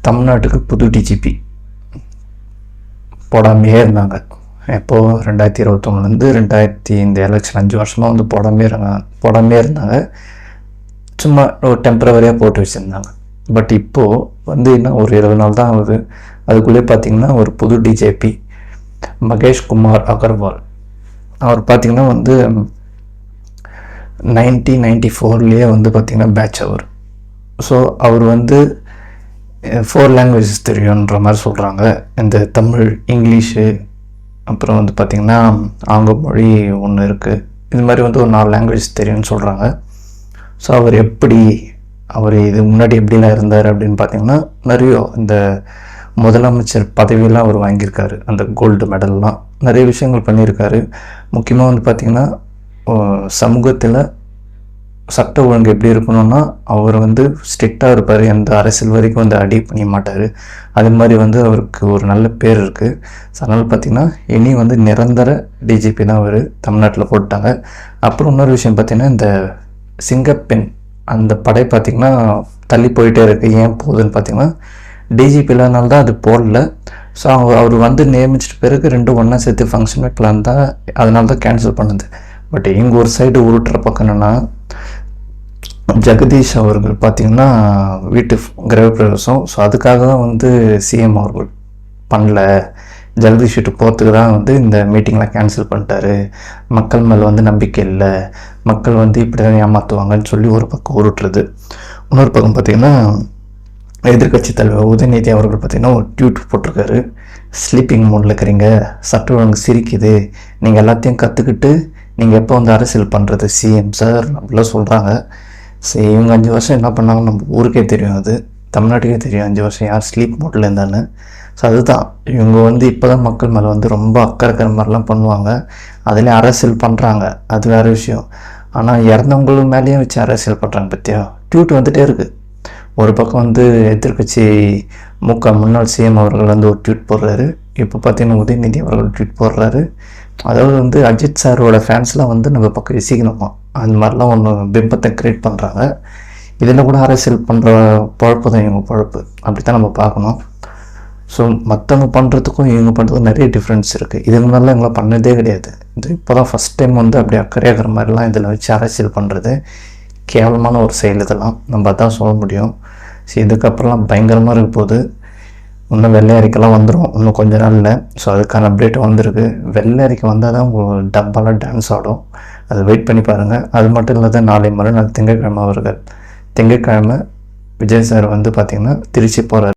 தமிழ்நாட்டுக்கு புது டிஜிபி போடாமையே இருந்தாங்க. எப்போது 2021 இந்த எலெக்ஷன் 5 வருஷமாக வந்து போடாமே இருந்தாங்க. சும்மா ஒரு டெம்பரவரியாக போட்டு வச்சுருந்தாங்க. பட் இப்போது வந்து இன்னும் ஒரு 20 நாள் தான் ஆகுது. அதுக்குள்ளே பார்த்திங்கன்னா ஒரு புது டிஜிபி மகேஷ் குமார் அகர்வால், அவர் பார்த்திங்கன்னா வந்து 1994 வந்து பார்த்திங்கன்னா பேட்ச் அவர். ஸோ அவர் வந்து 4 லாங்குவேஜஸ் தெரியுன்ற மாதிரி சொல்கிறாங்க. இந்த தமிழ், இங்கிலீஷு, அப்புறம் வந்து பார்த்திங்கன்னா ஆங்கில மொழி ஒன்று இருக்குது. இது மாதிரி வந்து ஒரு 4 லாங்குவேஜ் தெரியும்னு சொல்கிறாங்க. ஸோ அவர் இது முன்னாடி எப்படிலாம் இருந்தார் அப்படின்னு பார்த்திங்கன்னா, நிறைய இந்த முதலமைச்சர் பதவியெல்லாம் அவர் வாங்கியிருக்காரு. அந்த கோல்டு மெடல்லாம் நிறைய விஷயங்கள் பண்ணியிருக்காரு. முக்கியமாக வந்து பார்த்திங்கன்னா சமூகத்தில் சட்ட ஒழுங்கு எப்படி இருக்கணும்னா அவர் வந்து ஸ்ட்ரிக்டாக இருப்பார். எந்த அரசியல் வரைக்கும் வந்து அடி பண்ண மாட்டார். அது மாதிரி வந்து அவருக்கு ஒரு நல்ல பேர் இருக்குது. ஸோ அதனால் பார்த்திங்கன்னா இனி வந்து நிரந்தர டிஜிபி தான் அவர் தமிழ்நாட்டில் போட்டாங்க. அப்புறம் இன்னொரு விஷயம் பார்த்திங்கன்னா, இந்த சிங்கப்பெண் அந்த படை பார்த்திங்கன்னா தள்ளி போயிட்டே இருக்குது. ஏன் போகுதுன்னு பார்த்திங்கன்னா டிஜிபி இல்லாதனால தான் அது போடல. ஸோ அவர் வந்து நியமிச்சிட்ட பிறகு 2 ஒன்றா சேர்த்து ஃபங்க்ஷன் வைக்கலாம் தான், அதனால தான் கேன்சல் பண்ணுது. பட் எங்கள் ஒரு சைடு உருட்டுற பக்கம் என்னென்னா, ஜெகதீஷ் அவர்கள் பார்த்திங்கன்னா வீட்டு கிரகப்பிரவேசம். ஸோ அதுக்காக தான் வந்து சிஎம் அவர்கள் பண்ணல. ஜெகதீஷ் வீட்டு போகிறதுக்கு தான் வந்து இந்த மீட்டிங்லாம் கேன்சல் பண்ணிட்டாரு. மக்கள் மேலே வந்து நம்பிக்கை இல்லை, மக்கள் வந்து இப்படி தான் ஏமாற்றுவாங்கன்னு சொல்லி ஒரு பக்கம் உருட்டுறது. இன்னொரு பக்கம் பார்த்திங்கன்னா எதிர்கட்சி தலைவர் உதயநிதி அவர்கள் பார்த்திங்கன்னா ஒரு ட்வீட் போட்டிருக்காரு. ஸ்லீப்பிங் மோடில் இருக்கிறீங்க, சட்ட ஒழுங்கு சிரிக்குது, நீங்கள் எல்லாத்தையும் கற்றுக்கிட்டு நீங்கள் எப்போ வந்து அரசியல் பண்ணுறது சிஎம் சார் அப்படிலாம் சொல்கிறாங்க. சரி, இவங்க 5 வருஷம் என்ன பண்ணாங்க நம்ம ஊருக்கே தெரியும், அது தமிழ்நாட்டுக்கே தெரியும் 5 வருஷம் யார் ஸ்லீப் மோட்டில் இருந்தான்னு. ஸோ அதுதான் இவங்க வந்து இப்போ தான் மக்கள் மேலே வந்து ரொம்ப அக்கறை மாதிரிலாம் பண்ணுவாங்க. அதுலேயும் அரசியல் பண்ணுறாங்க, அது வேறு விஷயம். ஆனால் இறந்தவங்களும் மேலேயும் வச்சு அரசியல் பண்ணுறாங்க. பற்றியா ட்வீட் வந்துகிட்டே இருக்குது. ஒரு பக்கம் வந்து எதிர்கட்சி முன்னாள் சிஎம் அவர்கள் வந்து ஒரு ட்வீட் போடுறாரு. இப்போ பார்த்தீங்கன்னா உதயநிதி அவர்கள் ட்வீட் போடுறாரு. அதாவது வந்து அஜித் சாரோட ஃபேன்ஸ்லாம் வந்து நம்ம பக்கம் யோசிக்கணுமா, அந்த மாதிரிலாம் ஒன்று பிம்பத்தை க்ரியேட் பண்ணுறாங்க. இதில் கூட அரசியல் பண்ணுற பழப்பு தான் இவங்க பழப்பு, அப்படி தான் நம்ம பார்க்கணும். ஸோ மற்றவங்க பண்ணுறதுக்கும் இவங்க பண்ணுறதுக்கும் நிறைய டிஃப்ரென்ஸ் இருக்குது. இதுக்கு மாதிரிலாம் இவங்களாம் பண்ணதே கிடையாது. இது இப்போ தான் ஃபஸ்ட் டைம் வந்து அப்படி அக்கறையாகிற மாதிரிலாம் இதில் வச்சு அரசியல் பண்ணுறது கேவலமான ஒரு செயல். இதெல்லாம் நம்ம அதான் சொல்ல முடியும். ஸோ இதுக்கப்புறம்லாம் பயங்கரமாக இருக்க போகுது. இன்னும் வெள்ளை அறிக்கைலாம் வந்துடும் இன்னும் கொஞ்ச நாளில். ஸோ அதுக்கான அப்டேட் வந்திருக்கு. வெள்ளை அறிக்கை வந்தால் தான் உங்கள் டப்பாலாம் டான்ஸ் ஆடும். அதை வெயிட் பண்ணி பாருங்கள். அது மட்டும் இல்லாத நாளை மறுநாள் திங்கட்கிழமை விஜய் சார் வந்து பார்த்திங்கன்னா திருச்சி போகிறார்.